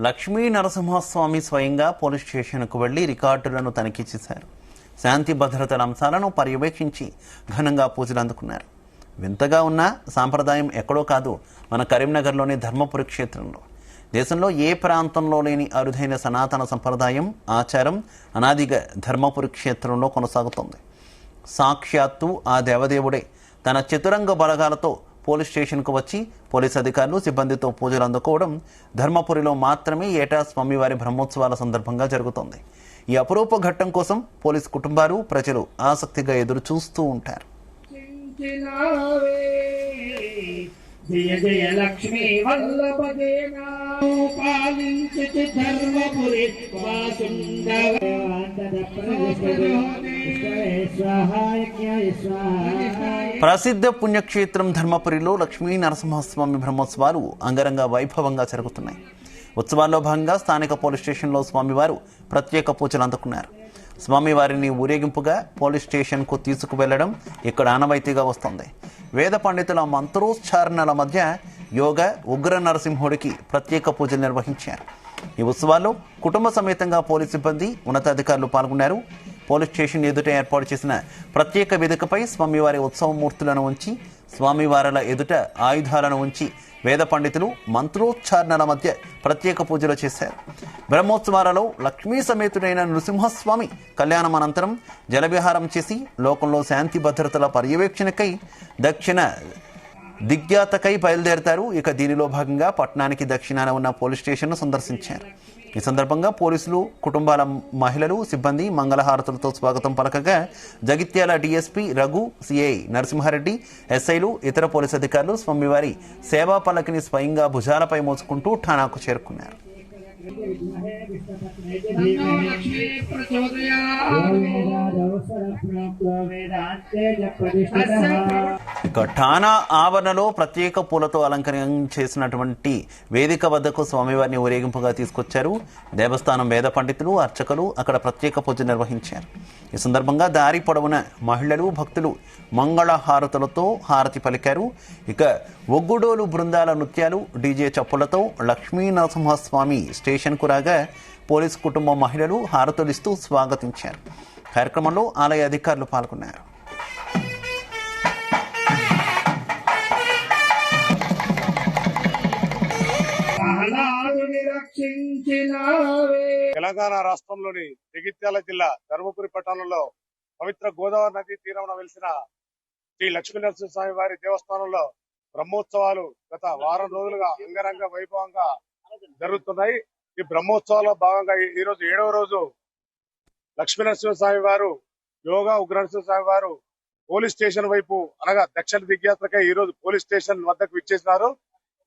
లక్ష్మీ నరసింహస్వామి స్వయంగా పోలీస్ స్టేషన్కు వెళ్లి రికార్డులను తనిఖీ చేశారు. శాంతి భద్రతల అంశాలను పర్యవేక్షించి ఘనంగా పూజలు అందుకున్నారు. వింతగా ఉన్న సాంప్రదాయం ఎక్కడో కాదు, మన కరీంనగర్లోని ధర్మపురి క్షేత్రంలో. దేశంలో ఏ ప్రాంతంలో లేని అరుదైన సనాతన సంప్రదాయం, ఆచారం అనాదిగా ధర్మపురి క్షేత్రంలో కొనసాగుతోంది. సాక్షాత్తు ఆ దేవదేవుడే తన చతురంగ బలగాలతో పోలీస్ స్టేషన్కు వచ్చి పోలీస్ అధికారులు సిబ్బందితో పూజలు అందుకోవడం ధర్మపురిలో మాత్రమే ఏటా స్వామివారి బ్రహ్మోత్సవాల సందర్భంగా జరుగుతోంది. ఈ అపురూప ఘట్టం కోసం పోలీస్ కుటుంబాలు, ప్రజలు ఆసక్తిగా ఎదురు చూస్తూ ఉంటారు. జయ జయ లక్ష్మీ వల్లభదేనా పాలించు ధర్మపురి ప్రసిద్ధ పుణ్యక్షేత్రం ధర్మపురిలో లక్ష్మీ నరసింహస్వామి బ్రహ్మోత్సవాలు అంగరంగ వైభవంగా జరుగుతున్నాయి. ఉత్సవాల్లో భాగంగా స్థానిక పోలీస్ స్టేషన్లో స్వామివారు ప్రత్యేక పూజలు అందుకున్నారు. స్వామివారిని ఊరేగింపుగా పోలీస్ స్టేషన్కు తీసుకువెళ్లడం ఇక్కడ ఆనవాయితీగా వస్తోంది. వేద పండితుల మంత్రోచ్చారణల మధ్య యోగ ఉగ్ర నరసింహుడికి ప్రత్యేక పూజలు నిర్వహించారు. ఈ ఉత్సవాల్లో కుటుంబ సమేతంగా పోలీస్ సిబ్బంది, ఉన్నతాధికారులు పాల్గొన్నారు. పోలీస్ స్టేషన్ ఎదుట ఏర్పాటు చేసిన ప్రత్యేక వేదికపై స్వామివారి ఉత్సవమూర్తులను ఉంచి, స్వామివారల ఎదుట ఆయుధాలను ఉంచి వేద పండితులు మంత్రోచ్చారణల మధ్య ప్రత్యేక పూజలు చేశారు. బ్రహ్మోత్సవాలలో లక్ష్మీ సమేతుడైన నృసింహస్వామి కళ్యాణం అనంతరం జలవిహారం చేసి లోకంలో శాంతి భద్రతల పర్యవేక్షణకై దక్షిణ దిగ్యాతకై బయలుదేరతారు. ఇక దీనిలో భాగంగా పట్టణానికి దక్షిణాన ఉన్న పోలీస్ స్టేషన్ను సందర్శించారు. ఈ సందర్భంగా పోలీసులు, కుటుంబాల మహిళలు, సిబ్బంది మంగళహారతులతో స్వాగతం పలకగా జగిత్యాల డీఎస్పీ రఘు, సిఐ నరసింహారెడ్డి, ఎస్ఐలు, ఇతర పోలీసు అధికారులు స్వామివారి సేవా పల్లకిని స్వయంగా భుజాలపై మోసుకుంటూ ఠాణాకు చేరుకున్నారు. ఇక ఠాణా ఆవరణలో ప్రత్యేక పూలతో అలంకరణ చేసినటువంటి వేదిక వద్దకు స్వామివారిని ఊరేగింపుగా తీసుకొచ్చారు. దేవస్థానం వేద పండితులు, అర్చకులు అక్కడ ప్రత్యేక పూజ నిర్వహించారు. ఈ సందర్భంగా దారి పొడవున మహిళలు, భక్తులు మంగళ హారతులతో హారతి పలికారు. ఇక ఒగ్గుడోలు బృందాల నృత్యాలు, డీజే చప్పులతో లక్ష్మీ నరసింహస్వామి స్టేషన్కు రాగా పోలీసు కుటుంబం మహిళలు హారతులిస్తూ స్వాగతించారు. కార్యక్రమంలో ఆలయ అధికారులు పాల్గొన్నారు. తెలంగాణ రాష్ట్రంలోని జగిత్యాల జిల్లా ధర్మపురి పట్టణంలో పవిత్ర గోదావరి నదీ తీరంలో వెలిసిన శ్రీ లక్ష్మీ నరసింహస్వామి వారి దేవస్థానంలో బ్రహ్మోత్సవాలు గత వారం రోజులుగా అంగరంగ వైభవంగా జరుగుతున్నాయి. ఈ బ్రహ్మోత్సవాల్లో భాగంగా ఈ రోజు 7వ రోజు లక్ష్మీ నరసింహస్వామి వారు, యోగా ఉగ్ర నరసింహస్వామి వారు పోలీస్ స్టేషన్ వైపు అనగా దక్షిణ దిగ్యాత్రకై ఈ రోజు పోలీస్ స్టేషన్ వద్దకు విచ్చేసినారు.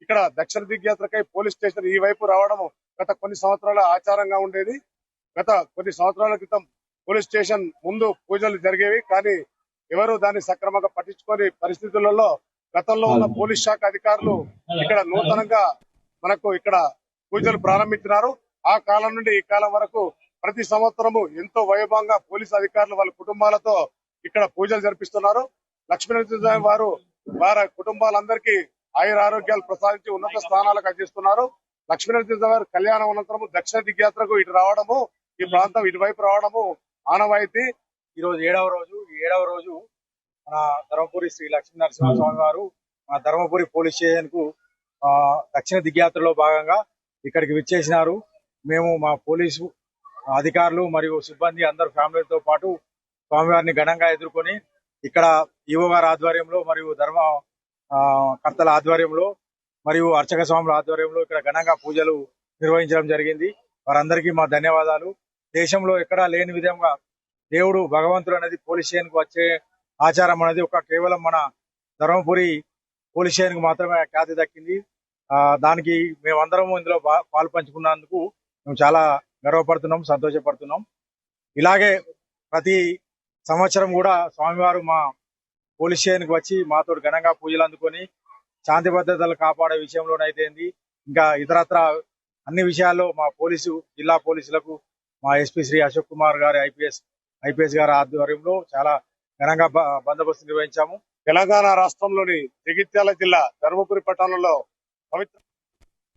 ఇక్కడ దక్షిణ దిగ్యాత్రకై పోలీస్ స్టేషన్ ఈ వైపు రావడం గత కొన్ని సంవత్సరాల ఆచారంగా ఉండేది. గత కొన్ని సంవత్సరాల క్రితం పోలీస్ స్టేషన్ ముందు పూజలు జరిగేవి, కానీ ఎవరు దాన్ని సక్రమంగా పట్టించుకొని పరిస్థితులలో గతంలో ఉన్న పోలీస్ శాఖ అధికారులు ఇక్కడ నూతనంగా మనకు ఇక్కడ పూజలు ప్రారంభించినారు. ఆ కాలం నుండి ఈ కాలం వరకు ప్రతి సంవత్సరము ఎంతో వైభవంగా పోలీసు అధికారులు వాళ్ళ కుటుంబాలతో ఇక్కడ పూజలు జరిపిస్తున్నారు. లక్ష్మీనరసింహస్వామి వారు వారి కుటుంబాలందరికీ ఆయుర ఆరోగ్యాలు ప్రసాదించి ఉన్నత స్థానాలకు అందిస్తున్నారు. లక్ష్మీనరసింహస్వామి వారి కళ్యాణం అనంతరము దక్షిణ దిగ్యాత్రకు ఇటు రావడము, ఈ ప్రాంతం ఇటువైపు రావడము ఆనవాయితీ. ఈ రోజు 7వ రోజు మన ధర్మపురి శ్రీ లక్ష్మీ నరసింహస్వామి వారు మన ధర్మపురి పోలీస్ స్టేషన్ కు దక్షిణ దిగ్యాత్రలో భాగంగా ఇక్కడికి విచ్చేసినారు. మేము మా పోలీసు అధికారులు మరియు సిబ్బంది అందరు ఫ్యామిలీతో పాటు స్వామివారిని ఘనంగా ఎదుర్కొని ఇక్కడ ఈవో గారి ఆధ్వర్యంలో మరియు ధర్మ కర్తల ఆధ్వర్యంలో మరియు అర్చక స్వాముల ఆధ్వర్యంలో ఇక్కడ ఘనంగా పూజలు నిర్వహించడం జరిగింది. వారందరికీ మా ధన్యవాదాలు. దేశంలో ఎక్కడా లేని విధంగా దేవుడు భగవంతుడు అనేది పోలీస్ స్టేషన్ కు వచ్చే ఆచారం అనేది కేవలం మన ధర్మపురి పోలీస్ స్టేషన్ కు మాత్రమే ఖ్యాతి దక్కింది. దానికి మేమందరం ఇందులో పాలు పంచుకున్నందుకు మేము చాలా గర్వపడుతున్నాం, సంతోషపడుతున్నాం. ఇలాగే ప్రతి సంవత్సరం కూడా స్వామివారు మా పోలీస్ స్టేషన్కి వచ్చి మాతో ఘనంగా పూజలు అందుకొని శాంతి భద్రతలు కాపాడే విషయంలోనైతే ఇంకా ఇతరత్ర అన్ని విషయాల్లో మా జిల్లా పోలీసులకు మా ఎస్పీ శ్రీ అశోక్ కుమార్ గారి ఐపీఎస్ గారి ఆధ్వర్యంలో చాలా ఘనంగా బందోబస్తు నిర్వహించాము. తెలంగాణ రాష్ట్రంలోని జగిత్యాల జిల్లా ధర్మపురి పట్టణంలో పవిత్ర